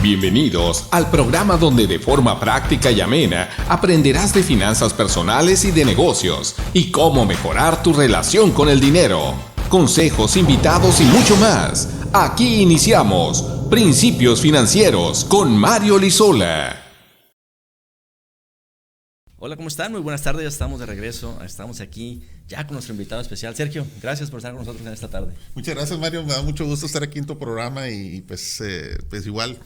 Bienvenidos al programa donde de forma práctica y amena aprenderás de finanzas personales y de negocios y cómo mejorar tu relación con el dinero. Consejos, invitados y mucho más. Aquí iniciamos Principios Financieros con Mario Lizola. Hola, ¿cómo están? Muy buenas tardes, ya estamos de regreso, estamos aquí ya con nuestro invitado especial. Sergio, gracias por estar con nosotros en esta tarde. Muchas gracias, Mario, me da mucho gusto estar aquí en tu programa y pues igual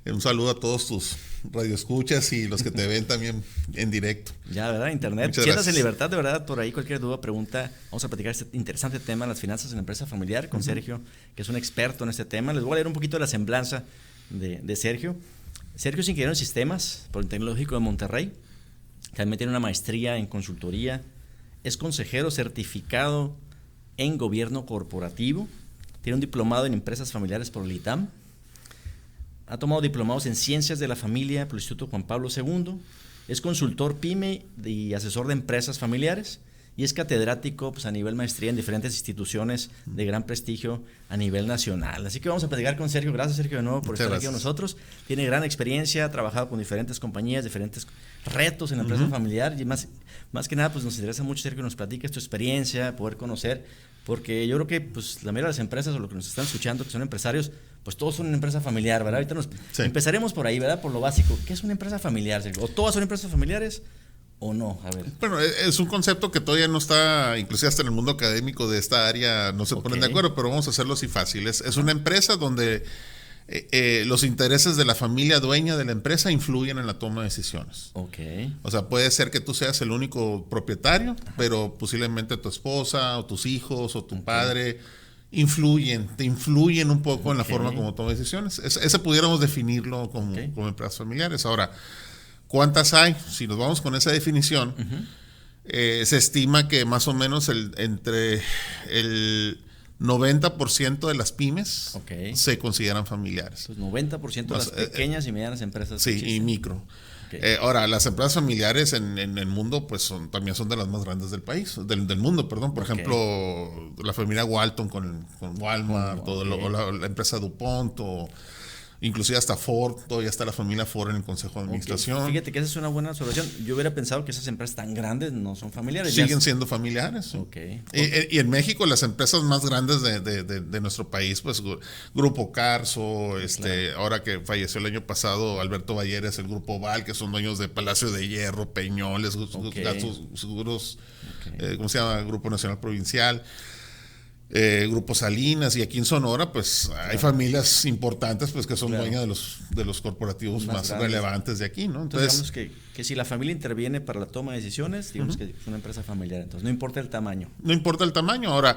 un saludo a todos tus radioescuchas y los que te ven también en directo. Ya, ¿verdad? Internet. Siéntate en libertad, de verdad, por ahí cualquier duda, pregunta. Vamos a platicar este interesante tema, las finanzas en la empresa familiar, con Sergio, que es un experto en este tema. Les voy a leer un poquito de la semblanza de Sergio. Sergio es ingeniero en sistemas por el Tecnológico de Monterrey. También tiene una maestría en consultoría, es consejero certificado en gobierno corporativo, tiene un diplomado en empresas familiares por el ITAM, ha tomado diplomados en ciencias de la familia por el Instituto Juan Pablo II, es consultor PYME y asesor de empresas familiares y es catedrático a nivel maestría en diferentes instituciones de gran prestigio a nivel nacional. Así que vamos a platicar con Sergio. Gracias, Sergio, de nuevo por estar aquí con nosotros. Tiene gran experiencia, ha trabajado con diferentes compañías, diferentes retos en la empresa familiar y más que nada pues nos interesa mucho, Sergio, que nos platiques tu experiencia, poder conocer, porque yo creo que pues la mayoría de las empresas o los que nos están escuchando, que son empresarios, pues todos son una empresa familiar, ¿verdad? Ahorita empezaremos por ahí, ¿verdad? Por lo básico. ¿Qué es una empresa familiar, Sergio? ¿O todas son empresas familiares o no? A ver. Bueno, es un concepto que todavía no está, inclusive hasta en el mundo académico de esta área no se ponen de acuerdo, pero vamos a hacerlo así fácil. Es una empresa donde los intereses de la familia dueña de la empresa influyen en la toma de decisiones. O sea, puede ser que tú seas el único propietario, pero posiblemente tu esposa o tus hijos o tu padre te influyen un poco en la forma como tomas decisiones. Ese pudiéramos definirlo como empresas familiares. Ahora, ¿cuántas hay? Si nos vamos con esa definición, se estima que más o menos entre el 90% de las pymes se consideran familiares. Pues 90% de las pequeñas y medianas empresas. Sí, y micro. Ahora, las empresas familiares en el mundo pues también son de las más grandes del país, del mundo, perdón. Por ejemplo, la familia Walton con Walmart, la empresa DuPont, o inclusive hasta Ford, todavía está la familia Ford en el Consejo de Administración. Fíjate que esa es una buena observación. Yo hubiera pensado que esas empresas tan grandes no son familiares. Siguen siendo familiares. Y en México las empresas más grandes de nuestro país, pues Grupo Carso, ahora que falleció el año pasado Alberto Valleres, el Grupo Val, que son dueños de Palacio de Hierro, Peñoles, Seguros, ¿cómo se llama? Grupo Nacional Provincial. Grupo Salinas, y aquí en Sonora pues hay familias importantes pues que son dueñas de los corporativos más relevantes de aquí, ¿no? Entonces digamos que si la familia interviene para la toma de decisiones, digamos que es una empresa familiar, entonces no importa el tamaño. No importa el tamaño. Ahora,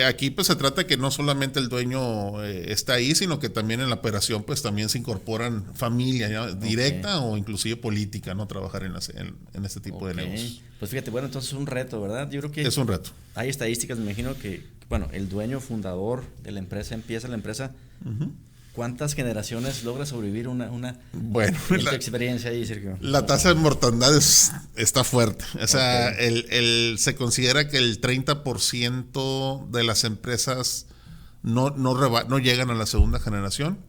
aquí pues se trata que no solamente el dueño está ahí, sino que también en la operación pues también se incorporan familia directa o inclusive política, ¿no? Trabajar en este tipo de negocios. Pues fíjate, bueno, entonces es un reto, ¿verdad? Yo creo que es un reto. Hay estadísticas, me imagino que, bueno, el dueño fundador de la empresa empieza la empresa. ¿Cuántas generaciones logra sobrevivir una tu experiencia ahí, Sergio? La tasa de mortandad está fuerte. O sea, se considera que el 30% de las empresas no llegan a la segunda generación.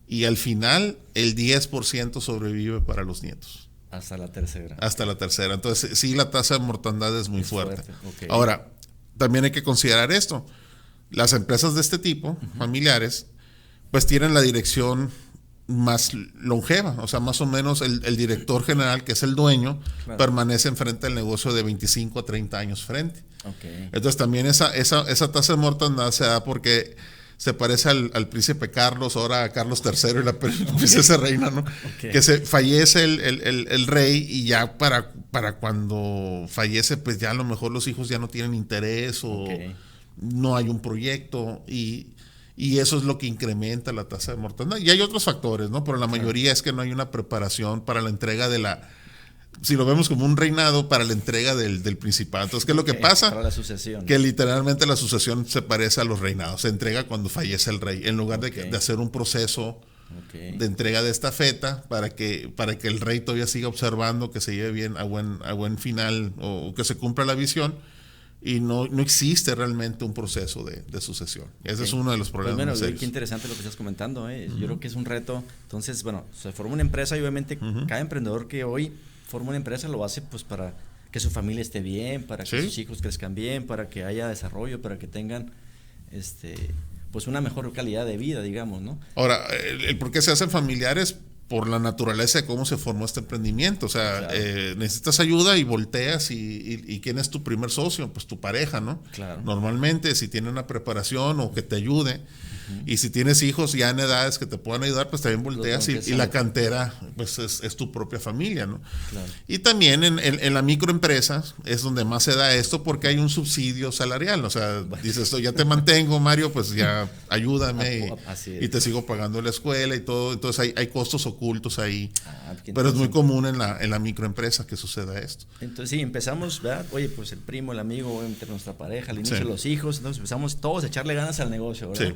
Y al final, el 10% sobrevive para los nietos. Hasta la tercera. Entonces, sí, la tasa de mortandad es muy fuerte. Ahora, también hay que considerar esto. Las empresas de este tipo, familiares, pues tienen la dirección más longeva. O sea, más o menos el director general, que es el dueño, permanece enfrente del negocio de 25 a 30 años frente. Entonces, también esa tasa de mortandad se da porque se parece al príncipe Carlos, ahora a Carlos III y la princesa reina, ¿no? Que fallece el rey y ya para cuando fallece, pues ya a lo mejor los hijos ya no tienen interés o no hay un proyecto y eso es lo que incrementa la tasa de mortandad. Y hay otros factores, ¿no? Pero la mayoría es que no hay una preparación para la entrega si lo vemos como un reinado, para la entrega del principado. Entonces, ¿qué es lo que pasa? Para la sucesión. Que literalmente la sucesión se parece a los reinados. Se entrega cuando fallece el rey, en lugar de hacer un proceso de entrega de estafeta para que el rey todavía siga observando que se lleve bien a buen final o que se cumpla la visión. y no existe realmente un proceso de sucesión. Ese es uno de los problemas. Pues bueno, qué interesante lo que estás comentando. Yo creo que es un reto. Entonces, bueno, se forma una empresa y obviamente cada emprendedor que hoy forma una empresa lo hace pues para que su familia esté bien, para que sus hijos crezcan bien, para que haya desarrollo, para que tengan pues una mejor calidad de vida, digamos, ¿no? Ahora, el por qué se hacen familiares por la naturaleza de cómo se formó este emprendimiento. O sea, necesitas ayuda y volteas y ¿quién es tu primer socio? Pues tu pareja, ¿no? Claro. Normalmente, si tiene una preparación o que te ayude, y si tienes hijos ya en edades que te puedan ayudar, pues también volteas y la cantera pues es tu propia familia, ¿no? Claro. Y también en la microempresa es donde más se da esto porque hay un subsidio salarial. O sea, dices, ya te mantengo, Mario, pues ya ayúdame y te sigo pagando la escuela y todo. Entonces hay costos ocultos ahí. Pero es muy común en la microempresa que suceda esto. Entonces sí, empezamos, ¿verdad? Oye, pues el primo, el amigo, obviamente nuestra pareja, al inicio los hijos, entonces empezamos todos a echarle ganas al negocio, ¿verdad? Sí.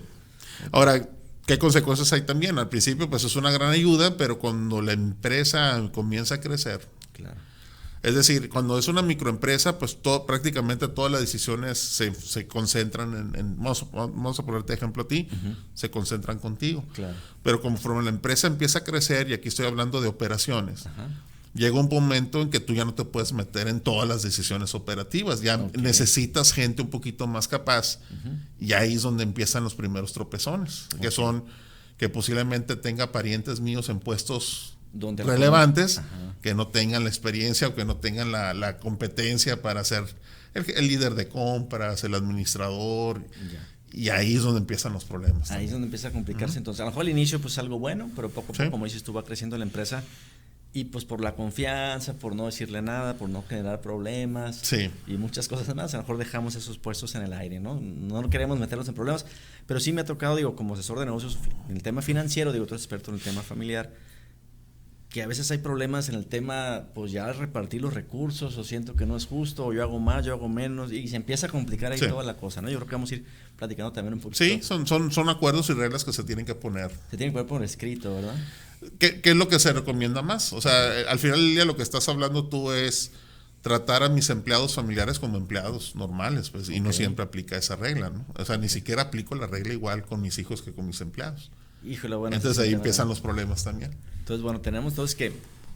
Ahora, ¿qué consecuencias hay también? Al principio pues es una gran ayuda, pero cuando la empresa comienza a crecer, claro. Es decir, cuando es una microempresa, pues prácticamente todas las decisiones se concentran vamos a ponerte ejemplo a ti, se concentran contigo. Claro. Pero conforme la empresa empieza a crecer, y aquí estoy hablando de operaciones, llega un momento en que tú ya no te puedes meter en todas las decisiones operativas, ya necesitas gente un poquito más capaz, y ahí es donde empiezan los primeros tropezones, que son que posiblemente tenga parientes míos en puestos relevantes, que no tengan la experiencia o que no tengan la competencia para ser el líder de compras, el administrador. Y ahí es donde empiezan los problemas. Ahí es donde empieza a complicarse. Entonces, a lo mejor al inicio pues algo bueno, pero poco a poco, como dices tú, va creciendo la empresa. Y pues por la confianza, por no decirle nada, por no generar problemas y muchas cosas más, a lo mejor dejamos esos puestos en el aire, ¿no? No queremos meterlos en problemas, pero sí me ha tocado, digo, como asesor de negocios en el tema financiero, digo, tú eres experto en el tema familiar, que a veces hay problemas en el tema, pues ya repartir los recursos, o siento que no es justo, o yo hago más, yo hago menos, y se empieza a complicar ahí toda la cosa, ¿no? Yo creo que vamos a ir platicando también un poquito. Sí, son acuerdos y reglas que se tienen que poner. Se tienen que poner por escrito, ¿verdad? ¿Qué es lo que se recomienda más? O sea, al final del día lo que estás hablando tú es tratar a mis empleados familiares como empleados normales, pues, y no siempre aplica esa regla, ¿no? O sea, ni siquiera aplico la regla igual con mis hijos que con mis empleados. Híjole, bueno. Entonces ahí empiezan los problemas también. Entonces, bueno, tenemos entonces que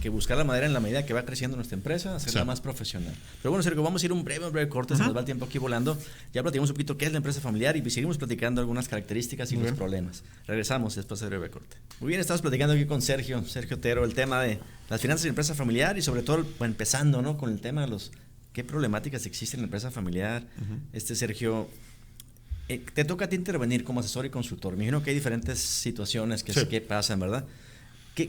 buscar la manera en la medida que va creciendo nuestra empresa, hacerla más profesional. Pero bueno, Sergio, vamos a ir un breve corte, se nos va el tiempo aquí volando. Ya platicamos un poquito qué es la empresa familiar y seguimos platicando algunas características y los problemas. Regresamos después del breve corte. Muy bien, estamos platicando aquí con Sergio Otero, el tema de las finanzas de la empresa familiar y sobre todo empezando, ¿no? Con el tema de qué problemáticas existen en la empresa familiar. Sergio, te toca a ti intervenir como asesor y consultor. Me imagino que hay diferentes situaciones que pasan, ¿verdad?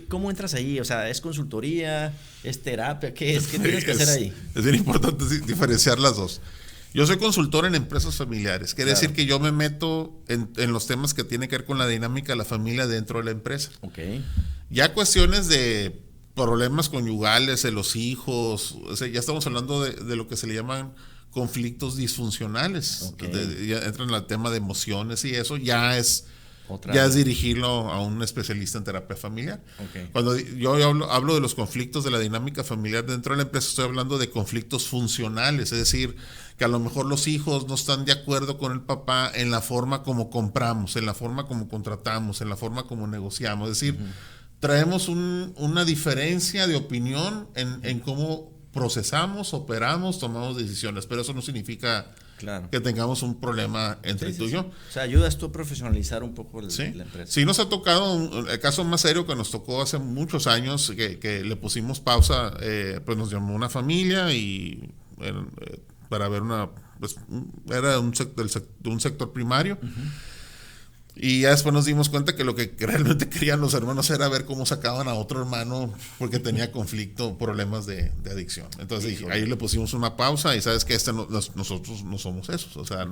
¿Cómo entras ahí? O sea, ¿es consultoría? ¿Es terapia? ¿Qué es? ¿Qué tienes que hacer ahí? Es bien importante diferenciar las dos. Yo soy consultor en empresas familiares. Quiere decir que yo me meto en los temas que tienen que ver con la dinámica de la familia dentro de la empresa. Ya cuestiones de problemas conyugales de los hijos, o sea, ya estamos hablando de lo que se le llaman conflictos disfuncionales. Ya entran en el tema de emociones y eso ya es dirigirlo a un especialista en terapia familiar. Cuando yo hablo de los conflictos de la dinámica familiar dentro de la empresa, estoy hablando de conflictos funcionales, es decir, que a lo mejor los hijos no están de acuerdo con el papá en la forma como compramos, en la forma como contratamos, en la forma como negociamos. Es decir, traemos una diferencia de opinión en cómo procesamos, operamos, tomamos decisiones, pero eso no significa que tengamos un problema entre tú y yo. O sea, ayudas tú a profesionalizar un poco la empresa. Sí, nos ha tocado el caso más serio que nos tocó hace muchos años, que le pusimos pausa, pues nos llamó una familia y para ver era de un sector primario. Y ya después nos dimos cuenta que lo que realmente querían los hermanos era ver cómo sacaban a otro hermano porque tenía conflicto, problemas de adicción. Entonces ahí le pusimos una pausa y sabes que nosotros no somos esos. O sea,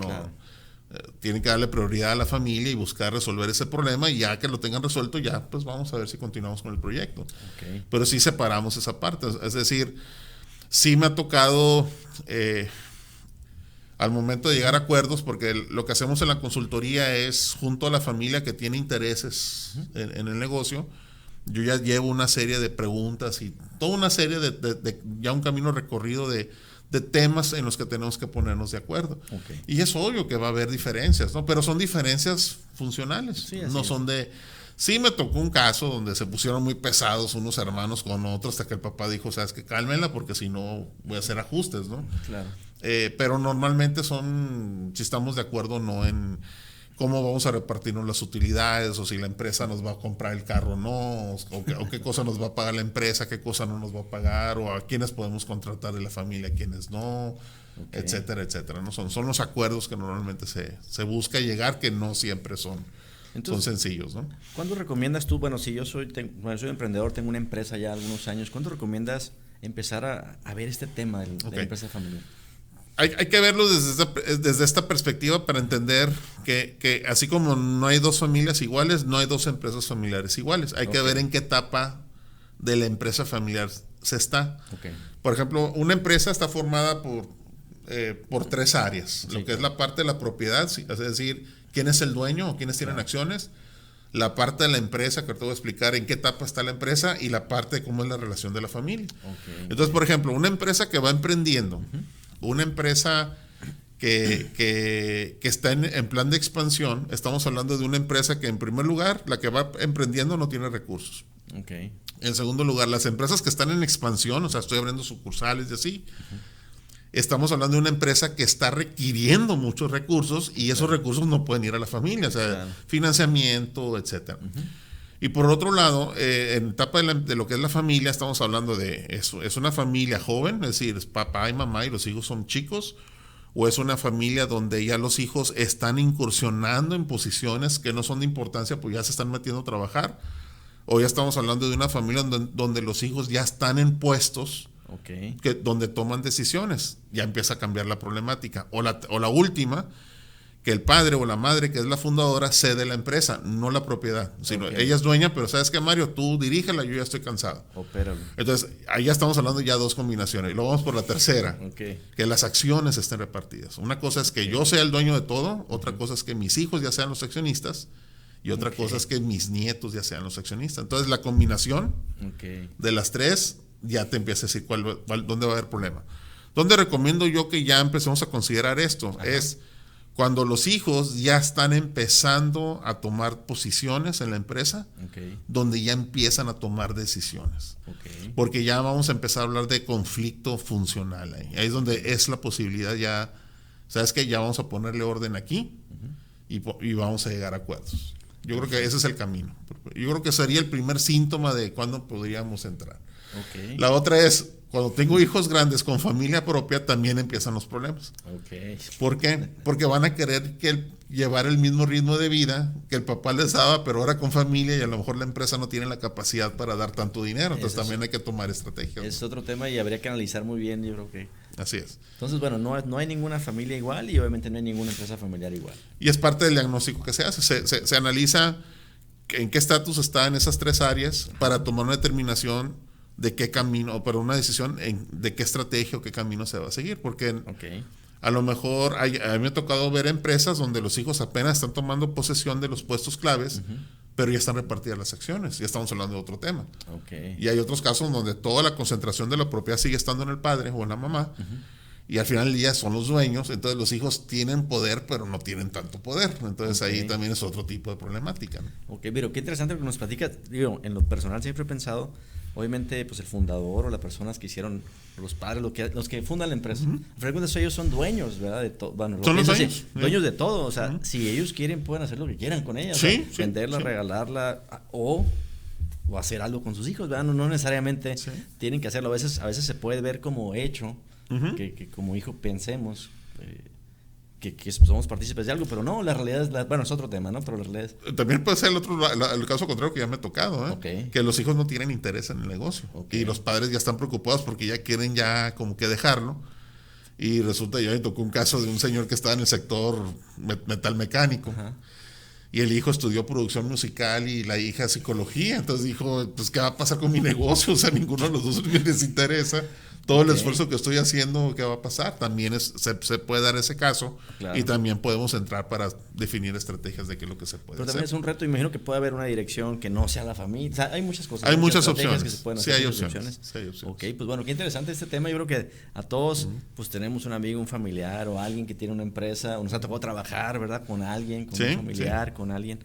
tienen que darle prioridad a la familia y buscar resolver ese problema, y ya que lo tengan resuelto, ya pues vamos a ver si continuamos con el proyecto. Pero sí separamos esa parte. Es decir, sí me ha tocado... al momento de llegar a acuerdos, porque lo que hacemos en la consultoría es, junto a la familia que tiene intereses en el negocio, yo ya llevo una serie de preguntas y toda una serie de ya un camino recorrido de de temas en los que tenemos que ponernos de acuerdo. Okay. Y es obvio que va a haber diferencias, ¿no? Pero son diferencias funcionales. Sí, no es. son de... Sí me tocó un caso donde se pusieron muy pesados unos hermanos con otros hasta que el papá dijo, sabes que cálmenla porque si no voy a hacer ajustes, ¿no? Claro. Pero normalmente son, si estamos de acuerdo, no en cómo vamos a repartirnos las utilidades o si la empresa nos va a comprar el carro o no, o qué cosa nos va a pagar la empresa, qué cosa no nos va a pagar, o a quiénes podemos contratar de la familia, quiénes no, etcétera, etcétera, ¿no? Son los acuerdos que normalmente se busca llegar, que no siempre son sencillos, ¿no? ¿Cuándo recomiendas tú? Bueno, si yo soy emprendedor, tengo una empresa ya algunos años, ¿cuándo recomiendas empezar a ver este tema de la empresa familiar? Hay que verlo desde esta perspectiva para entender que así como no hay dos familias iguales, no hay dos empresas familiares iguales. Hay que ver en qué etapa de la empresa familiar se está. Por ejemplo, una empresa está formada por tres áreas. Lo que es la parte de la propiedad, es decir, quién es el dueño o quiénes tienen acciones. La parte de la empresa, que te voy a explicar en qué etapa está la empresa, y la parte de cómo es la relación de la familia. Entonces, por ejemplo, una empresa que va emprendiendo, una empresa que está en plan de expansión, estamos hablando de una empresa que, en primer lugar, la que va emprendiendo no tiene recursos. En segundo lugar, las empresas que están en expansión, o sea, estoy abriendo sucursales y así, estamos hablando de una empresa que está requiriendo muchos recursos y esos recursos no pueden ir a la familia, o sea, financiamiento, etcétera. Y por otro lado, en etapa de lo que es la familia, estamos hablando de eso. ¿Es una familia joven? Es decir, es papá y mamá y los hijos son chicos. ¿O es una familia donde ya los hijos están incursionando en posiciones que no son de importancia, pues ya se están metiendo a trabajar? ¿O ya estamos hablando de una familia donde los hijos ya están en puestos donde toman decisiones? Ya empieza a cambiar la problemática. O la última, que el padre o la madre, que es la fundadora, cede la empresa, no la propiedad. Sino ella es dueña, pero ¿sabes qué, Mario? Tú dirígela, yo ya estoy cansado. Opéralo. Entonces, ahí ya estamos hablando ya dos combinaciones. Y luego vamos por la tercera, que las acciones estén repartidas. Una cosa es que yo sea el dueño de todo, otra cosa es que mis hijos ya sean los accionistas, y otra cosa es que mis nietos ya sean los accionistas. Entonces, la combinación de las tres ya te empieza a decir dónde va a haber problema. ¿Dónde recomiendo yo que ya empecemos a considerar esto? Es cuando los hijos ya están empezando a tomar posiciones en la empresa, donde ya empiezan a tomar decisiones. Porque ya vamos a empezar a hablar de conflicto funcional ahí. Ahí es donde es la posibilidad ya, ¿sabes qué? Ya vamos a ponerle orden aquí y vamos a llegar a acuerdos. Yo creo que ese es el camino. Yo creo que sería el primer síntoma de cuándo podríamos entrar. La otra es, cuando tengo hijos grandes con familia propia, también empiezan los problemas. ¿Por qué? Porque van a querer llevar el mismo ritmo de vida que el papá les daba, pero ahora con familia, y a lo mejor la empresa no tiene la capacidad para dar tanto dinero. Entonces también hay que tomar estrategias. Es otro tema y habría que analizar muy bien, yo creo que. Así es. Entonces, bueno, no hay ninguna familia igual y obviamente no hay ninguna empresa familiar igual. Y es parte del diagnóstico que se hace. Se analiza en qué estatus está en esas tres áreas para tomar una determinación de qué camino, pero una decisión de qué estrategia o qué camino se va a seguir, porque a lo mejor a mí me ha tocado ver empresas donde los hijos apenas están tomando posesión de los puestos claves, pero ya están repartidas las acciones, ya estamos hablando de otro tema. Y hay otros casos donde toda la concentración de la propiedad sigue estando en el padre o en la mamá, y al final del día son los dueños, entonces los hijos tienen poder, pero no tienen tanto poder, entonces ahí también es otro tipo de problemática, ¿no? Pero qué interesante lo que nos platicas. Digo, en lo personal siempre he pensado, obviamente, pues el fundador o las personas que hicieron, los padres, los que fundan la empresa, frecuentemente ellos son dueños, ¿verdad? De todo. Bueno, son los dueños. Dueños de todo. O sea, si ellos quieren, pueden hacer lo que quieran con ella. O sea, venderla, regalarla o hacer algo con sus hijos, ¿verdad? No necesariamente tienen que hacerlo. A veces se puede ver como hecho, que como hijo pensemos que somos partícipes de algo, pero no, la realidad es, bueno, es otro tema, ¿no? Pero la realidad es... También puede ser el caso contrario que ya me ha tocado, que los hijos no tienen interés en el negocio y los padres ya están preocupados porque ya quieren ya como que dejarlo, y resulta, ya me tocó un caso de un señor que estaba en el sector metalmecánico. Y el hijo estudió producción musical y la hija psicología, entonces dijo, pues ¿qué va a pasar con mi negocio? O sea, ninguno de los dos les interesa. todo el esfuerzo que estoy haciendo, ¿qué va a pasar? También se puede dar ese caso, claro. Y también podemos entrar para definir estrategias de qué es lo que se puede hacer. Pero también es un reto, imagino que puede haber una dirección que no sea la familia. O sea, hay muchas cosas. Hay muchas opciones. Que se pueden hacer, hay opciones. Sí, hay opciones. Ok, pues bueno, qué interesante este tema. Yo creo que a todos pues tenemos un amigo, un familiar o alguien que tiene una empresa, o nos ha tocado trabajar, ¿verdad? Con alguien, con un familiar, con alguien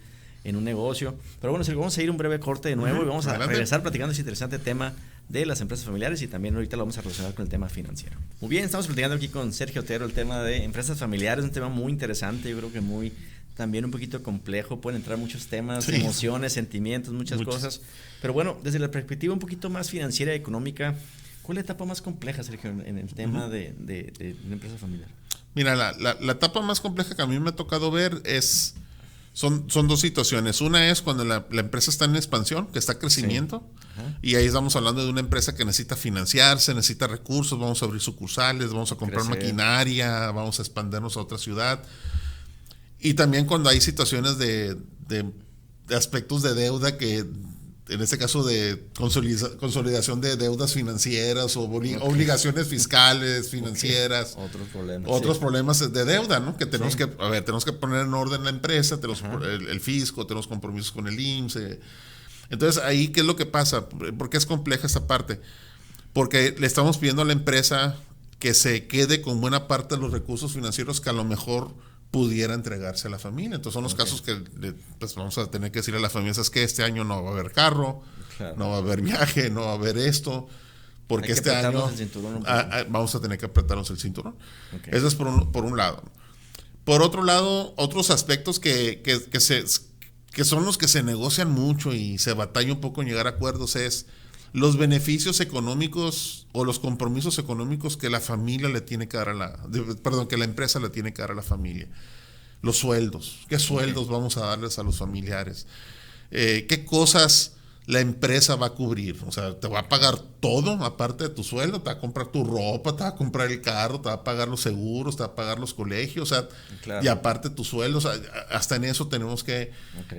en un negocio. Pero bueno, vamos a ir un breve corte de nuevo y vamos a regresar platicando ese interesante tema de las empresas familiares y también ahorita lo vamos a relacionar con el tema financiero. Muy bien, estamos platicando aquí con Sergio Otero el tema de empresas familiares, un tema muy interesante, yo creo que muy también un poquito complejo, pueden entrar muchos temas, emociones, sentimientos, muchas cosas. Pero bueno, desde la perspectiva un poquito más financiera y económica, ¿cuál es la etapa más compleja, Sergio, en el tema de una empresa familiar? Mira, la etapa más compleja que a mí me ha tocado ver son dos situaciones. Una es cuando la empresa está en expansión, que está en crecimiento, y ahí estamos hablando de una empresa que necesita financiarse, necesita recursos, vamos a abrir sucursales, vamos a comprar maquinaria, vamos a expandirnos a otra ciudad. Y también cuando hay situaciones de aspectos de deuda que, en este caso de consolidación de deudas financieras o obligaciones fiscales, financieras. Otros problemas de deuda, ¿no? Que tenemos que poner en orden la empresa, tenemos el fisco, tenemos compromisos con el IMSS. Entonces, ahí, ¿qué es lo que pasa? ¿Por qué es compleja esta parte? Porque le estamos pidiendo a la empresa que se quede con buena parte de los recursos financieros que a lo mejor pudiera entregarse a la familia. Entonces son los casos que pues vamos a tener que decir a la familia, es que este año no va a haber carro, no va a haber viaje, no va a haber esto, porque este año vamos a tener que apretarnos el cinturón. Eso es por un lado. Por otro lado, otros aspectos que son los que se negocian mucho y se batalla un poco en llegar a acuerdos es los beneficios económicos o los compromisos económicos que la familia le tiene que dar que la empresa le tiene que dar a la familia. Los sueldos. ¿Qué sueldos vamos a darles a los familiares? ¿Qué cosas la empresa va a cubrir? O sea, te va a pagar todo aparte de tu sueldo, te va a comprar tu ropa, te va a comprar el carro, te va a pagar los seguros, te va a pagar los colegios, o sea, y aparte tu sueldo, o sea, hasta en eso tenemos que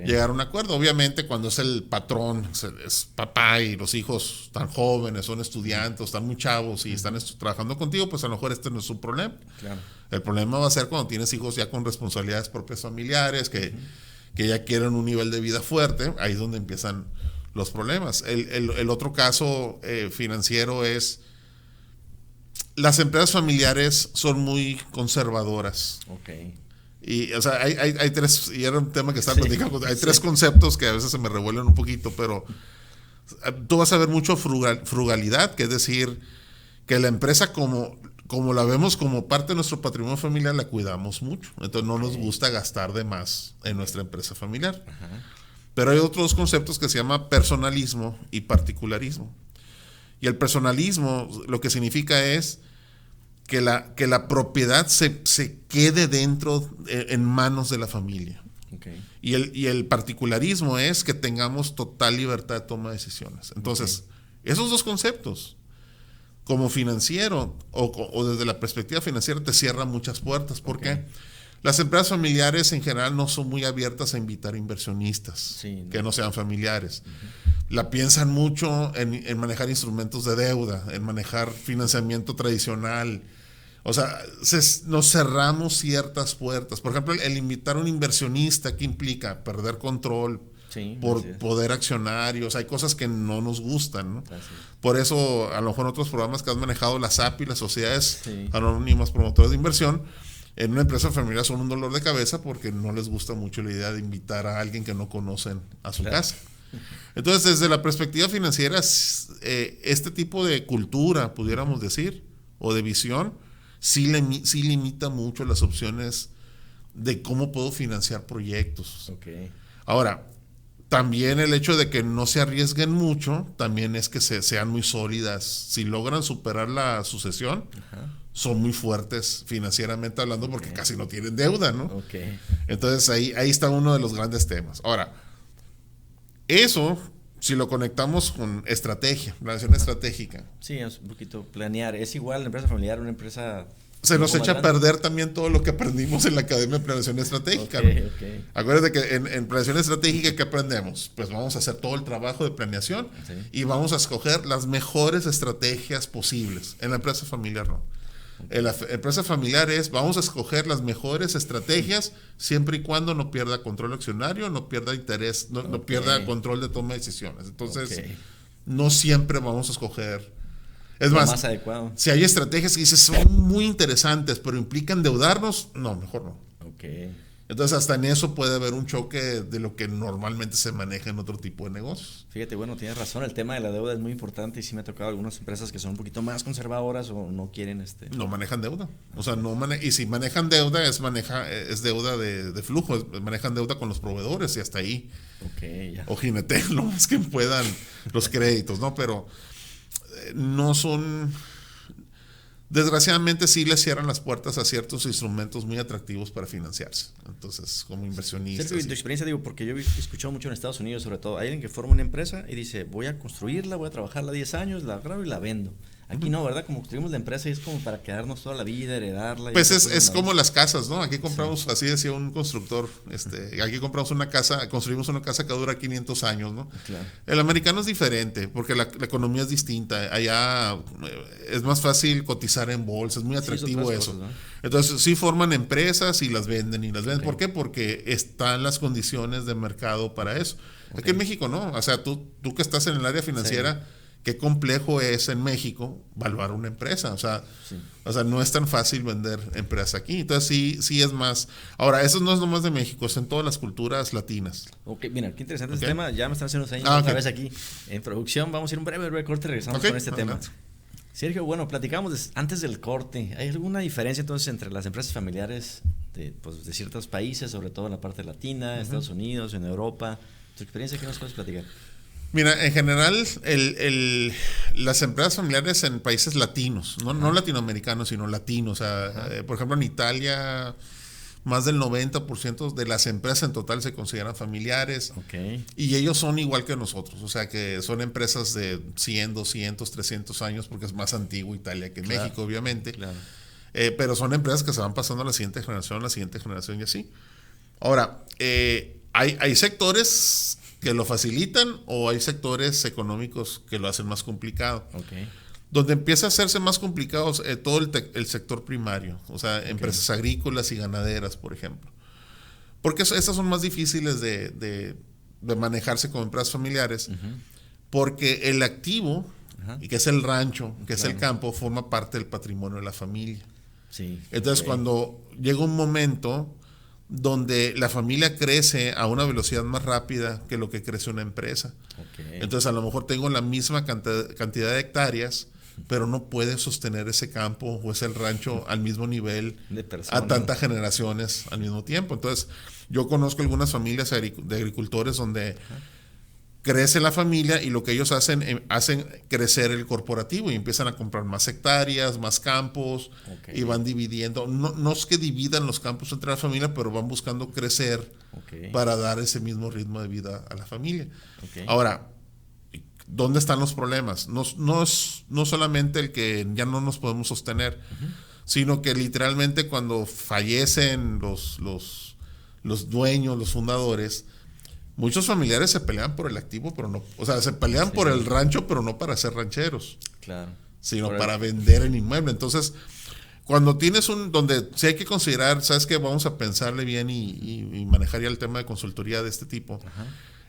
llegar a un acuerdo. Obviamente cuando es el patrón, es papá y los hijos están jóvenes, son estudiantes, están muy chavos y están trabajando contigo, pues a lo mejor este no es un problema. El problema va a ser cuando tienes hijos ya con responsabilidades propias familiares, que ya quieren un nivel de vida fuerte, ahí es donde empiezan los problemas. El otro caso financiero es las empresas familiares son muy conservadoras. Y o sea, hay tres, y era un tema que estaba platicando, hay tres conceptos que a veces se me revuelven un poquito, pero tú vas a ver mucho frugalidad, que es decir, que la empresa como la vemos como parte de nuestro patrimonio familiar, la cuidamos mucho. Entonces no nos gusta gastar de más en nuestra empresa familiar. Pero hay otros conceptos que se llama personalismo y particularismo. Y el personalismo lo que significa es que la propiedad se quede en manos de la familia. Y el particularismo es que tengamos total libertad de toma de decisiones. Entonces, esos dos conceptos, como financiero o desde la perspectiva financiera, te cierran muchas puertas. ¿Por qué? Las empresas familiares en general no son muy abiertas a invitar inversionistas que no sean familiares. La piensan mucho en manejar instrumentos de deuda, en manejar financiamiento tradicional. O sea, nos cerramos ciertas puertas. Por ejemplo, el invitar a un inversionista, ¿qué implica? Perder control por poder accionario. O sea, hay cosas que no nos gustan, ¿no? Por eso, a lo mejor en otros programas que has manejado, la SAPI, las sociedades anónimas promotoras de inversión, en una empresa familiar son un dolor de cabeza porque no les gusta mucho la idea de invitar a alguien que no conocen a su casa. Entonces, desde la perspectiva financiera, este tipo de cultura, pudiéramos decir, o de visión, sí limita mucho las opciones de cómo puedo financiar proyectos. Ahora, también el hecho de que no se arriesguen mucho, también es que sean muy sólidas. Si logran superar la sucesión, son muy fuertes financieramente hablando porque casi no tienen deuda, ¿no? Entonces ahí está uno de los grandes temas. Ahora, eso, si lo conectamos con estrategia, relación estratégica. Sí, es un poquito planear. ¿Es igual la empresa familiar una empresa se nos echa a perder también todo lo que aprendimos en la Academia de Planeación Estratégica. Okay. Acuérdate que en planeación estratégica, ¿qué aprendemos? Pues vamos a hacer todo el trabajo de planeación y vamos a escoger las mejores estrategias posibles. En la empresa familiar no. En la empresa familiar vamos a escoger las mejores estrategias siempre y cuando no pierda control accionario, no pierda interés, no pierda control de toma de decisiones. Entonces, no siempre vamos a escoger. Es más adecuado. Si hay estrategias que dices son muy interesantes, pero implican endeudarnos, no, mejor no. Entonces, hasta en eso puede haber un choque de lo que normalmente se maneja en otro tipo de negocios. Fíjate, bueno, tienes razón, el tema de la deuda es muy importante y sí me ha tocado algunas empresas que son un poquito más conservadoras o no quieren No manejan deuda. O sea, y si manejan deuda, es deuda de flujo, manejan deuda con los proveedores y hasta ahí. O jinetean lo más que puedan los créditos, ¿no? Pero no son... Desgraciadamente sí les cierran las puertas a ciertos instrumentos muy atractivos para financiarse. Entonces, como inversionistas. Sergio, en tu experiencia, digo, porque yo he escuchado mucho en Estados Unidos, sobre todo, hay alguien que forma una empresa y dice, voy a construirla, voy a trabajarla 10 años, la grabo y la vendo. Aquí no, ¿verdad? Como construimos la empresa y es como para quedarnos toda la vida, heredarla. Pues es como las casas, ¿no? Aquí compramos, así decía un constructor, aquí compramos una casa, construimos una casa que dura 500 años, ¿no? Claro. El americano es diferente, porque la economía es distinta. Allá es más fácil cotizar en bolsa, es muy atractivo eso. Cosas, ¿no? Entonces, sí forman empresas y las venden. ¿Por qué? Porque están las condiciones de mercado para eso. Aquí en México, ¿no? O sea, tú que estás en el área financiera... Qué complejo es en México evaluar una empresa, o sea, no es tan fácil vender empresas aquí, entonces sí es más. Ahora, eso no es nomás de México, es en todas las culturas latinas. Mira, qué interesante este tema, ya me están haciendo señas otra vez aquí en producción, vamos a ir un breve corte y regresamos con este tema. Sergio, bueno, platicamos antes del corte, ¿hay alguna diferencia entonces entre las empresas familiares de ciertos países, sobre todo en la parte latina, Estados Unidos, en Europa? ¿Tu experiencia qué nos puedes platicar? Mira, en general, las empresas familiares en países latinos, no latinoamericanos, sino latinos. O sea, por ejemplo, en Italia, más del 90% de las empresas en total se consideran familiares. Y ellos son igual que nosotros. O sea, que son empresas de 100, 200, 300 años, porque es más antiguo Italia que México, obviamente. Claro. Pero son empresas que se van pasando a la siguiente generación y así. Ahora, hay sectores que lo facilitan o hay sectores económicos que lo hacen más complicado. Donde empieza a hacerse más complicado todo el sector primario, o sea, empresas agrícolas y ganaderas, por ejemplo. Porque esas son más difíciles de manejarse como empresas familiares, porque el activo, y que es el rancho, que es el campo, forma parte del patrimonio de la familia. Entonces, cuando llega un momento donde la familia crece a una velocidad más rápida que lo que crece una empresa. Entonces, a lo mejor tengo la misma cantidad de hectáreas, pero no puede sostener ese campo o ese rancho al mismo nivel a tantas generaciones al mismo tiempo. Entonces, yo conozco algunas familias de agricultores donde crece la familia y lo que ellos hacen crecer el corporativo y empiezan a comprar más hectáreas, más campos y van dividiendo. No es que dividan los campos entre la familia, pero van buscando crecer para dar ese mismo ritmo de vida a la familia. Ahora, ¿dónde están los problemas? No solamente el que ya no nos podemos sostener, sino que literalmente cuando fallecen los dueños, los fundadores, muchos familiares se pelean por el activo, pero no, o sea, se pelean por el rancho, pero no para ser rancheros, sino para vender el inmueble. Entonces, cuando tienes donde sí hay que considerar, sabes que vamos a pensarle bien y manejar ya el tema de consultoría de este tipo,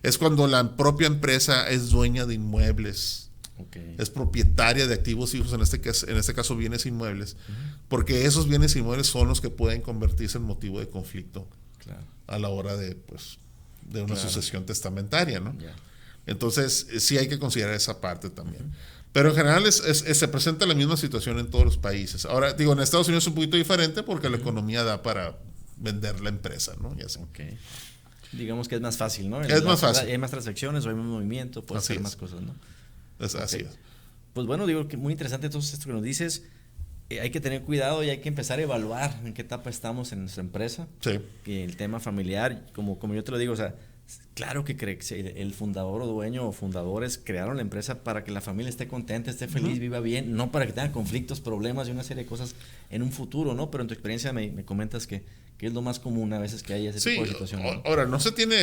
es cuando la propia empresa es dueña de inmuebles, es propietaria de activos fijos, en este caso bienes inmuebles, porque esos bienes inmuebles son los que pueden convertirse en motivo de conflicto a la hora de una sucesión testamentaria, ¿no? Entonces, sí hay que considerar esa parte también. Pero en general se presenta la misma situación en todos los países. Ahora, digo, en Estados Unidos es un poquito diferente porque la economía da para vender la empresa, ¿no? Ya sé. Digamos que es más fácil, ¿no? Es más fácil. Hay más transacciones, hay más movimiento, puede hacer más cosas, ¿no? Así es. Pues bueno, digo que muy interesante todo esto que nos dices. Hay que tener cuidado y hay que empezar a evaluar en qué etapa estamos en nuestra empresa. Que el tema familiar, como yo te lo digo, o sea, Claro que el fundador o dueño o fundadores crearon la empresa para que la familia esté contenta, esté feliz, viva bien, no para que tenga conflictos, problemas y una serie de cosas en un futuro, ¿no? Pero en tu experiencia me comentas que es lo más común a veces que hay ese tipo de situaciones, ¿no? Ahora, no se tiene,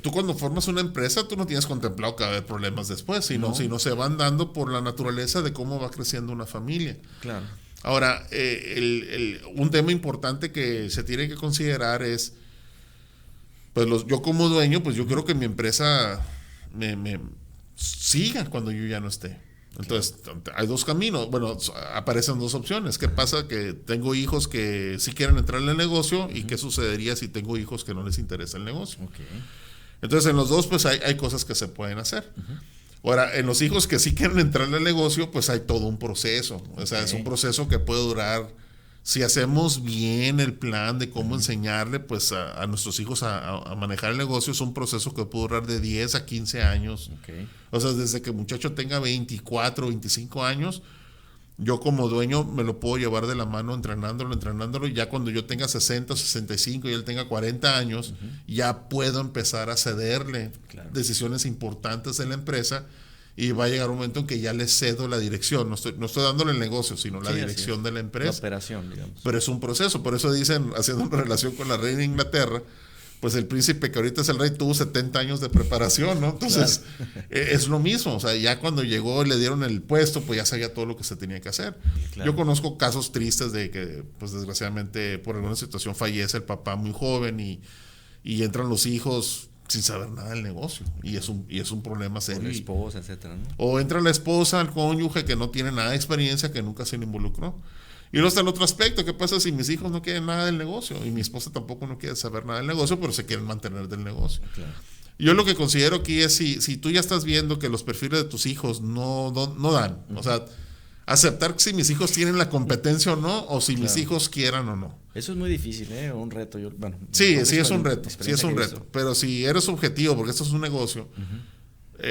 tú cuando formas una empresa, tú no tienes contemplado que va a haber problemas después, sino se van dando por la naturaleza de cómo va creciendo una familia. Claro. Ahora, un tema importante que se tiene que considerar es, pues yo como dueño, pues yo quiero que mi empresa me siga cuando yo ya no esté. Entonces, hay dos caminos. Bueno, aparecen dos opciones. ¿Qué pasa? Que tengo hijos que sí quieren entrar en el negocio y qué sucedería si tengo hijos que no les interesa el negocio. Entonces, en los dos, pues hay cosas que se pueden hacer. Ahora, en los hijos que sí quieren entrar en el negocio, pues hay todo un proceso. O sea, es un proceso que puede durar. Si hacemos bien el plan de cómo enseñarle pues a nuestros hijos a manejar el negocio, es un proceso que puede durar de 10 a 15 años. O sea, desde que el muchacho tenga 24, 25 años, yo como dueño me lo puedo llevar de la mano entrenándolo, y ya cuando yo tenga 60, 65 y él tenga 40 años, ya puedo empezar a cederle decisiones importantes en la empresa. Y va a llegar un momento en que ya le cedo la dirección. No estoy dándole el negocio, sino la dirección de la empresa. La operación, digamos. Pero es un proceso. Por eso dicen, haciendo una relación con la reina de Inglaterra, pues el príncipe que ahorita es el rey tuvo 70 años de preparación, ¿no? Entonces, es lo mismo. O sea, ya cuando llegó y le dieron el puesto, pues ya sabía todo lo que se tenía que hacer. Yo conozco casos tristes de que, pues desgraciadamente, por alguna situación fallece el papá muy joven y entran los hijos sin saber nada del negocio, y es un problema serio. O la esposa, etcétera, ¿no? O entra la esposa, el cónyuge que no tiene nada de experiencia, que nunca se le involucró. Y luego está el otro aspecto: ¿qué pasa si mis hijos no quieren nada del negocio y mi esposa tampoco no quiere saber nada del negocio, pero se quieren mantener del negocio? Yo lo que considero aquí es, si tú ya estás viendo que los perfiles de tus hijos no dan, o sea, aceptar si mis hijos tienen la competencia o no, o si mis hijos quieran o no. Eso es muy difícil, un reto. Sí es un reto, pero si eres objetivo, porque esto es un negocio,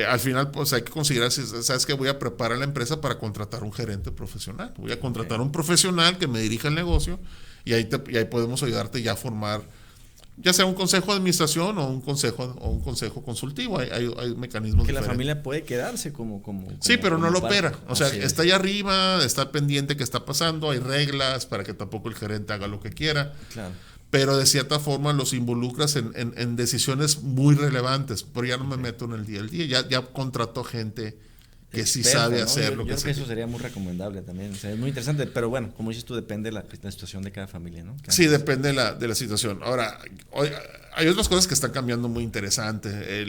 al final pues hay que considerar, sabes que voy a preparar la empresa para contratar un gerente profesional, voy a contratar un profesional que me dirija el negocio, y ahí podemos ayudarte ya a formar, ya sea un consejo de administración o un consejo consultivo. Hay mecanismos que diferentes. La familia puede quedarse como sí, pero no lo opera. O sea, está ahí arriba, está pendiente qué está pasando, hay reglas para que tampoco el gerente haga lo que quiera. Pero de cierta forma los involucras en decisiones muy relevantes. Pero ya no me meto en el día al día. Ya contrato gente que sí sabe hacer lo que yo creo que eso sería muy recomendable también. O sea, es muy interesante, pero bueno, como dices tú, depende de la situación de cada familia, ¿no? Sí, depende de la situación. Ahora, hay otras cosas que están cambiando muy interesante.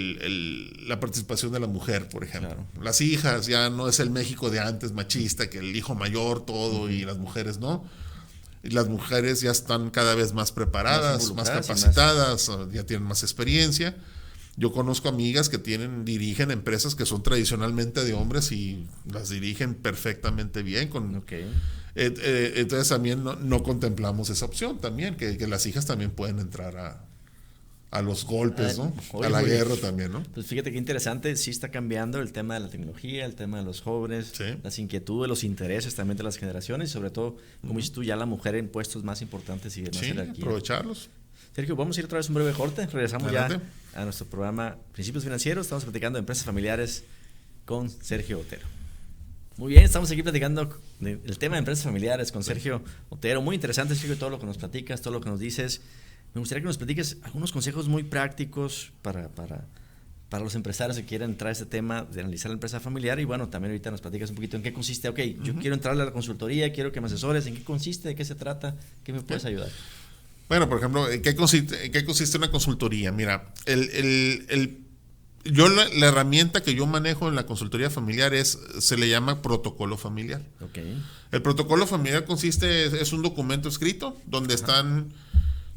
La participación de la mujer, por ejemplo. Las hijas, ya no es el México de antes, machista, que el hijo mayor, todo, y las mujeres no. Y las mujeres ya están cada vez más preparadas, más capacitadas, ya tienen más experiencia. Yo conozco amigas que dirigen empresas que son tradicionalmente de hombres y las dirigen perfectamente bien. Entonces también no contemplamos esa opción también, que las hijas también pueden entrar a los golpes, ¿no? A la guerra también, ¿no? Pues fíjate qué interesante, sí está cambiando el tema de la tecnología, el tema de los jóvenes, las inquietudes, los intereses también de las generaciones, y sobre todo, como dices tú, ya la mujer en puestos más importantes y de más jerarquía. Aprovecharlos. Sergio, vamos a ir otra vez un breve corte. Regresamos ya a nuestro programa Principios Financieros. Estamos platicando de empresas familiares con Sergio Otero. Muy bien, estamos aquí platicando del tema de empresas familiares con Sergio Otero. Muy interesante, Sergio, todo lo que nos platicas, todo lo que nos dices. Me gustaría que nos platiques algunos consejos muy prácticos para los empresarios que quieran entrar a este tema de analizar la empresa familiar. Y bueno, también ahorita nos platicas un poquito en qué consiste. Ok, yo quiero entrarle a la consultoría, quiero que me asesores. ¿En qué consiste? ¿De qué se trata? ¿Qué me puedes ayudar? Bueno, por ejemplo, ¿en qué consiste una consultoría? Mira, la herramienta que yo manejo en la consultoría familiar se le llama protocolo familiar. El protocolo familiar es un documento escrito donde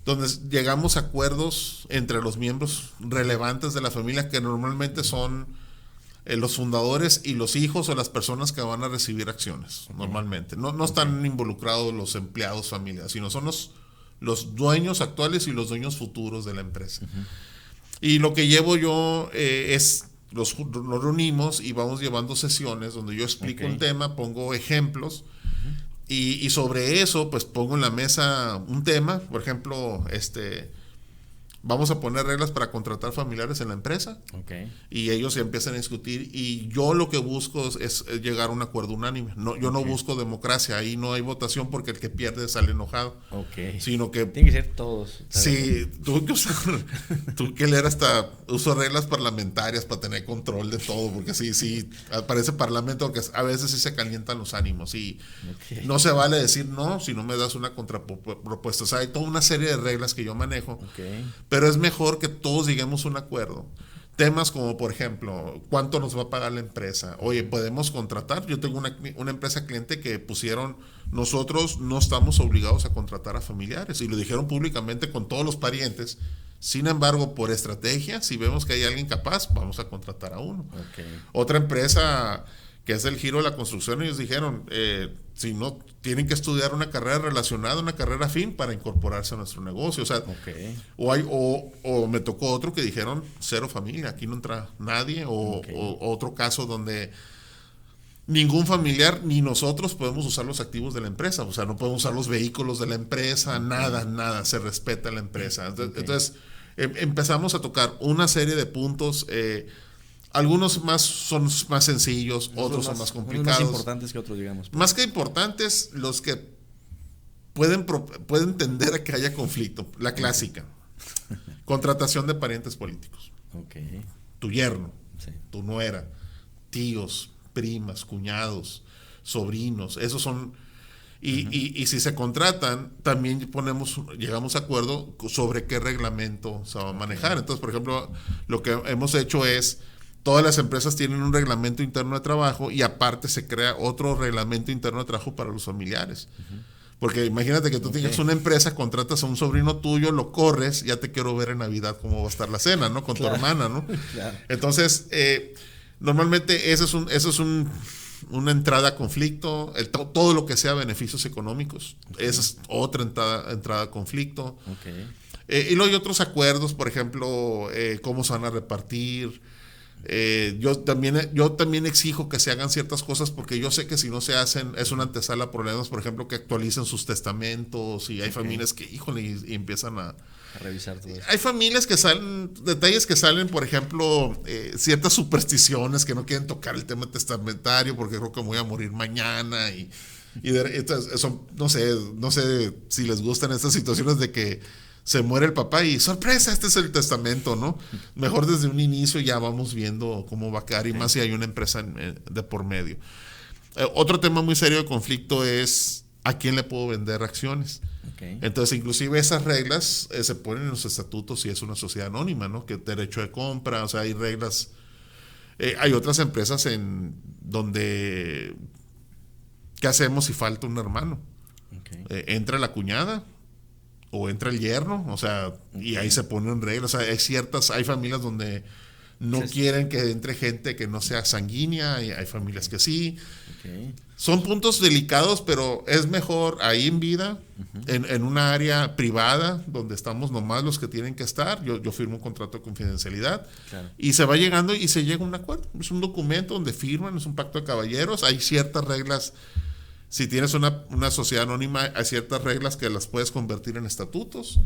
donde llegamos a acuerdos entre los miembros relevantes de la familia, que normalmente son los fundadores y los hijos o las personas que van a recibir acciones, normalmente. No están involucrados los empleados familiares, sino son los dueños actuales y los dueños futuros de la empresa. Y lo que llevo yo nos reunimos y vamos llevando sesiones donde yo explico un tema, pongo ejemplos, y sobre eso pues pongo en la mesa un tema. Por ejemplo, vamos a poner reglas para contratar familiares en la empresa. Okay. Y ellos se empiezan a discutir y yo lo que busco es llegar a un acuerdo unánime. No, yo no busco democracia, ahí no hay votación porque el que pierde sale enojado. Sino que tiene que ser todos. Sí, tuve que leer hasta uso reglas parlamentarias para tener control de todo, porque sí, parece parlamento, porque a veces sí se calientan los ánimos y no se vale decir no si no me das una contrapropuesta. O sea, hay toda una serie de reglas que yo manejo, pero es mejor que todos lleguemos a un acuerdo. Temas como, por ejemplo, ¿cuánto nos va a pagar la empresa? Oye, ¿podemos contratar? Yo tengo una empresa cliente que pusieron, nosotros no estamos obligados a contratar a familiares, y lo dijeron públicamente con todos los parientes. Sin embargo, por estrategia, si vemos que hay alguien capaz, vamos a contratar a uno. Otra empresa que es el giro de la construcción, ellos dijeron, si no, tienen que estudiar una carrera relacionada, una carrera afín para incorporarse a nuestro negocio. O sea, o me tocó otro que dijeron, cero familia, aquí no entra nadie, o otro caso donde ningún familiar ni nosotros podemos usar los activos de la empresa. O sea, no podemos usar los vehículos de la empresa, nada, se respeta la empresa. Entonces, empezamos a tocar una serie de puntos. Algunos son más sencillos, otros son más complicados. Más importantes que otros, digamos. Más que importantes, los que pueden tender a que haya conflicto. La clásica. Contratación de parientes políticos. Tu yerno, tu nuera, tíos, primas, cuñados, sobrinos. Esos son... Y si se contratan, también llegamos a acuerdo sobre qué reglamento se va a manejar. Entonces, por ejemplo, lo que hemos hecho es... Todas las empresas tienen un reglamento interno de trabajo y aparte se crea otro reglamento interno de trabajo para los familiares. Porque imagínate que tú tengas una empresa, contratas a un sobrino tuyo, lo corres, ya te quiero ver en Navidad cómo va a estar la cena, ¿no? Con tu hermana, ¿no? Entonces, normalmente eso es una entrada a conflicto, todo lo que sea beneficios económicos, esa es otra entrada a conflicto. Y luego hay otros acuerdos, por ejemplo, cómo se van a repartir. Yo también exijo que se hagan ciertas cosas porque yo sé que si no se hacen es una antesala a problemas, por ejemplo, que actualicen sus testamentos, y hay familias que, híjole, y empiezan a revisar todo eso. Hay familias que salen, detalles que salen, por ejemplo, ciertas supersticiones que no quieren tocar el tema testamentario porque creo que me voy a morir mañana y entonces, eso, no sé si les gustan estas situaciones de que se muere el papá y sorpresa, este es el testamento, ¿no? Mejor desde un inicio ya vamos viendo cómo va a quedar, y más si hay una empresa de por medio. Otro tema muy serio de conflicto es a quién le puedo vender acciones. Entonces, inclusive esas reglas se ponen en los estatutos si es una sociedad anónima, ¿no? Que derecho de compra, o sea, hay reglas. Hay otras empresas en donde ¿qué hacemos si falta un hermano? Entra la cuñada o entra el yerno, o sea, y ahí se ponen reglas. O sea, hay familias donde no quieren que entre gente que no sea sanguínea, y hay familias que sí. Son puntos delicados, pero es mejor ahí en vida, en una área privada, donde estamos nomás los que tienen que estar. Yo firmo un contrato de confidencialidad, y se va llegando y se llega a un acuerdo. Es un documento donde firman, es un pacto de caballeros. Hay ciertas reglas. Si tienes una sociedad anónima, hay ciertas reglas que las puedes convertir en estatutos.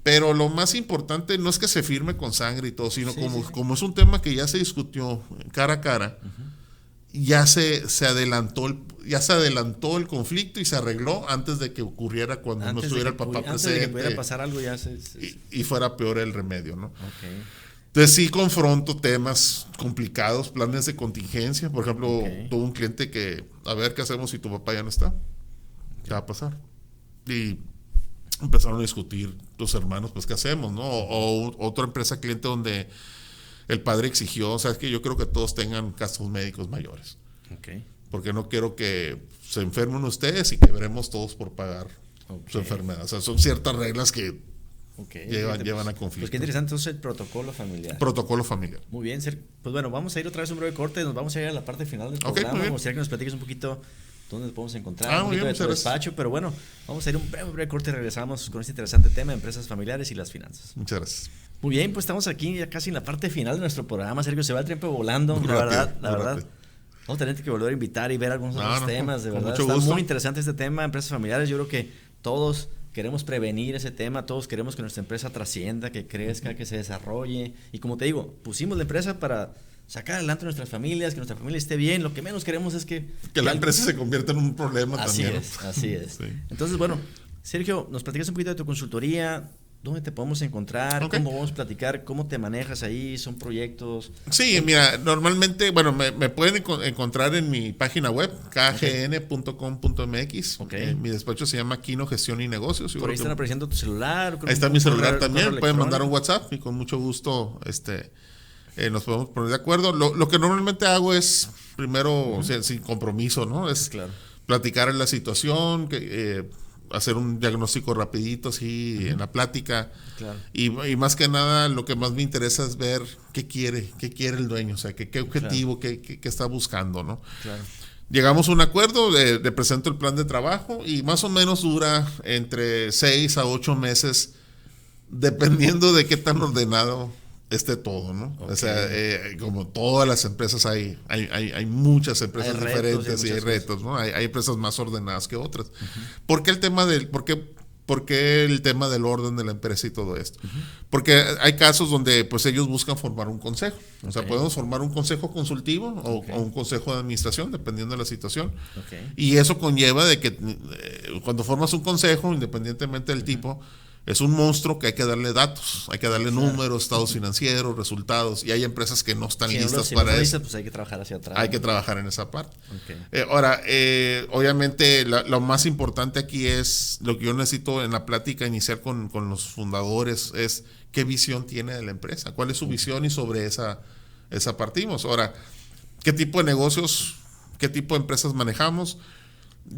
Pero lo más importante no es que se firme con sangre y todo, sino como es un tema que ya se discutió cara a cara, ya se adelantó el conflicto y se arregló antes de que ocurriera, cuando no estuviera el papá presente. Antes de que pudiera pasar algo ya y fuera peor el remedio, ¿no? Entonces sí confronto temas complicados, planes de contingencia. Por ejemplo, tuve un cliente que, a ver, ¿qué hacemos si tu papá ya no está? ¿Qué va a pasar? Y empezaron a discutir los hermanos, pues ¿qué hacemos, no? O otra empresa cliente donde el padre exigió, o sea, es que yo creo que todos tengan gastos médicos mayores. Porque no quiero que se enfermen ustedes y quebremos todos por pagar su enfermedad. O sea, son ciertas reglas que llevan a conflicto. Pues qué interesante, entonces el protocolo familiar. Protocolo familiar. Muy bien, pues bueno, vamos a ir otra vez a un breve corte, nos vamos a ir a la parte final del programa. Me gustaría que nos platiques un poquito dónde nos podemos encontrar, un poquito de tu despacho, pero bueno, vamos a ir a un breve corte y regresamos con este interesante tema de empresas familiares y las finanzas. Muchas gracias. Muy bien, pues estamos aquí ya casi en la parte final de nuestro programa. Sergio, se va el tiempo volando, la verdad. Vamos a tener que volver a invitar y ver algunos otros temas, de verdad. Está muy interesante este tema, empresas familiares. Yo creo que todos queremos prevenir ese tema, todos queremos que nuestra empresa trascienda, que crezca, que se desarrolle. Y como te digo, pusimos la empresa para sacar adelante a nuestras familias, que nuestra familia esté bien. Lo que menos queremos es que la empresa se convierta en un problema también. Así es. Sí. Entonces, bueno, Sergio, nos platicas un poquito de tu consultoría. ¿Dónde te podemos encontrar? Okay. ¿Cómo vamos a platicar? ¿Cómo te manejas ahí? ¿Son proyectos? Sí, mira, normalmente, bueno, me pueden encontrar en mi página web, kgn.com.mx. Okay. Mi despacho se llama Quino Gestión y Negocios. Por ahí están apareciendo tu celular. Ahí está mi celular también. Pueden mandar un WhatsApp y con mucho gusto nos podemos poner de acuerdo. Lo que normalmente hago es, primero, o sea, sin compromiso, ¿no? Es platicar en la situación, hacer un diagnóstico rapidito así en la plática. Claro. Y más que nada lo que más me interesa es ver qué quiere el dueño, o sea, qué objetivo, qué está buscando, ¿no? Claro. Llegamos a un acuerdo, le presento el plan de trabajo y más o menos dura entre 6 a 8 meses dependiendo de qué tan ordenado esté todo, ¿no? Okay. O sea, como todas las empresas hay muchas empresas diferentes y hay retos, ¿no? Hay empresas más ordenadas que otras. ¿Por qué el tema ¿por qué el tema del orden de la empresa y todo esto? Porque hay casos donde pues ellos buscan formar un consejo. O sea, podemos formar un consejo consultivo o un consejo de administración, dependiendo de la situación. Y eso conlleva de que cuando formas un consejo, independientemente del tipo, es un monstruo que hay que darle datos, hay que darle números, estados financieros, resultados, y hay empresas que no están listas para eso. Pues hay que trabajar hacia atrás. Hay que trabajar en esa parte. Ahora, obviamente, lo más importante aquí es, lo que yo necesito en la plática inicial con los fundadores es qué visión tiene de la empresa, cuál es su visión y sobre esa partimos. Ahora, ¿qué tipo de negocios, qué tipo de empresas manejamos?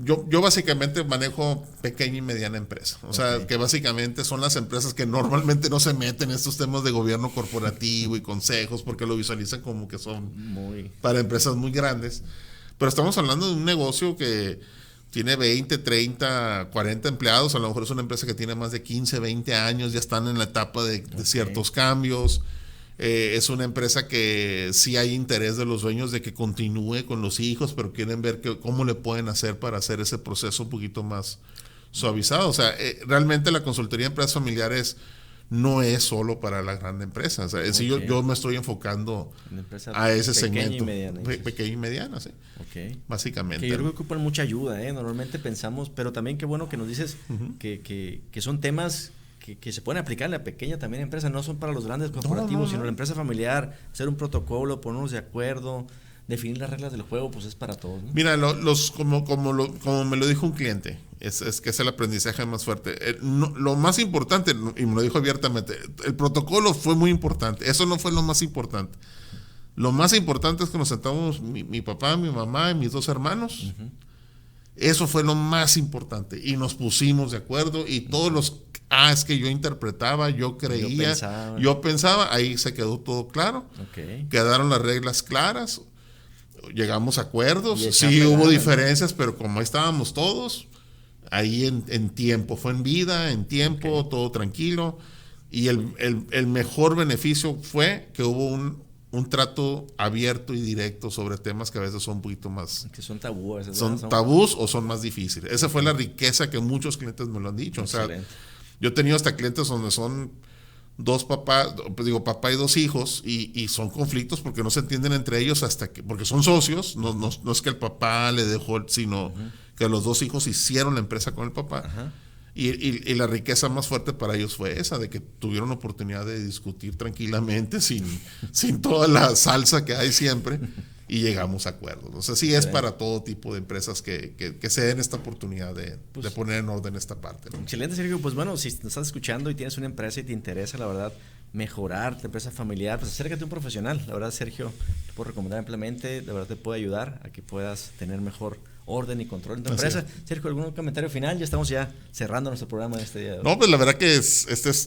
Yo básicamente manejo pequeña y mediana empresa, o sea, que básicamente son las empresas que normalmente no se meten en estos temas de gobierno corporativo y consejos porque lo visualizan como que son para empresas muy grandes, pero estamos hablando de un negocio que tiene 20, 30, 40 empleados, a lo mejor es una empresa que tiene más de 15, 20 años, ya están en la etapa de ciertos cambios. Es una empresa que sí hay interés de los dueños de que continúe con los hijos, pero quieren ver cómo le pueden hacer para hacer ese proceso un poquito más suavizado. O sea, realmente la consultoría de empresas familiares no es solo para la gran empresa. O sea, sí, yo me estoy enfocando a ese segmento. Pequeña y mediana, sí. Básicamente. Que yo creo que ocupan mucha ayuda, Normalmente pensamos, pero también qué bueno que nos dices que son temas que se pueden aplicar en la pequeña también empresa, no son para los grandes corporativos, sino la empresa familiar, hacer un protocolo, ponernos de acuerdo, definir las reglas del juego, pues es para todos, ¿no? Mira, como me lo dijo un cliente, es que es el aprendizaje más fuerte. Lo más importante, y me lo dijo abiertamente, el protocolo fue muy importante, eso no fue lo más importante. Lo más importante es que nos sentamos mi papá, mi mamá y mis 2 hermanos. Eso fue lo más importante y nos pusimos de acuerdo y todos los es que yo interpretaba, yo creía, yo pensaba, ahí se quedó todo claro. Quedaron las reglas claras, llegamos a acuerdos, sí hubo diferencias, pero como ahí estábamos todos, ahí en tiempo, fue en vida, en tiempo, todo tranquilo, y el mejor beneficio fue que hubo un trato abierto y directo sobre temas que a veces son un poquito más... Que son tabúes. Son tabús o son más difíciles. Esa fue la riqueza que muchos clientes me lo han dicho. Excelente. O sea, yo he tenido hasta clientes donde son papá y 2 hijos y son conflictos porque no se entienden entre ellos porque son socios. No es que el papá le dejó, sino que los 2 hijos hicieron la empresa con el papá. Y la riqueza más fuerte para ellos fue esa, de que tuvieron la oportunidad de discutir tranquilamente sin toda la salsa que hay siempre y llegamos a acuerdos. O sea, sí es para todo tipo de empresas que se den esta oportunidad de poner en orden esta parte, ¿no? Excelente, Sergio. Pues bueno, si nos estás escuchando y tienes una empresa y te interesa, la verdad, mejorar tu empresa familiar, pues acércate a un profesional. La verdad, Sergio, te puedo recomendar ampliamente, de verdad te puede ayudar a que puedas tener mejor orden y control en tu empresa. Sergio, ¿algún comentario final? Ya estamos cerrando nuestro programa de este día. No, pues la verdad que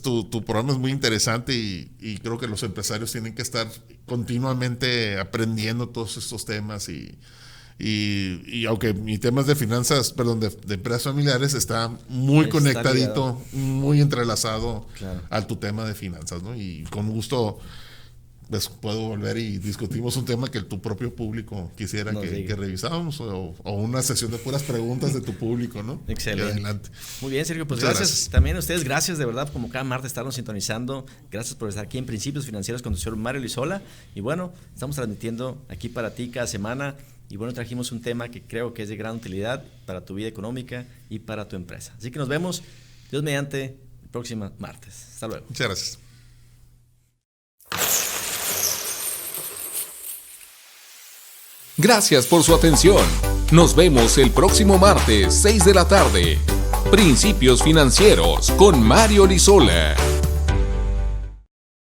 tu programa es muy interesante y creo que los empresarios tienen que estar continuamente aprendiendo todos estos temas y aunque mi tema es de finanzas, de empresas familiares, está muy conectadito, muy entrelazado a tu tema de finanzas, ¿no? Y con gusto pues puedo volver y discutimos un tema que tu propio público quisiera que revisáramos o una sesión de puras preguntas de tu público, ¿no? Excelente. Adelante. Muy bien, Sergio, pues gracias también a ustedes, gracias de verdad, como cada martes estarnos sintonizando, gracias por estar aquí en Principios Financieros con el señor Mario Lizola, y bueno, estamos transmitiendo aquí para ti cada semana, y bueno, trajimos un tema que creo que es de gran utilidad para tu vida económica y para tu empresa. Así que nos vemos, Dios mediante, el próximo martes. Hasta luego. Muchas gracias. Gracias por su atención. Nos vemos el próximo martes, 6 de la tarde. Principios Financieros con Mario Lizola.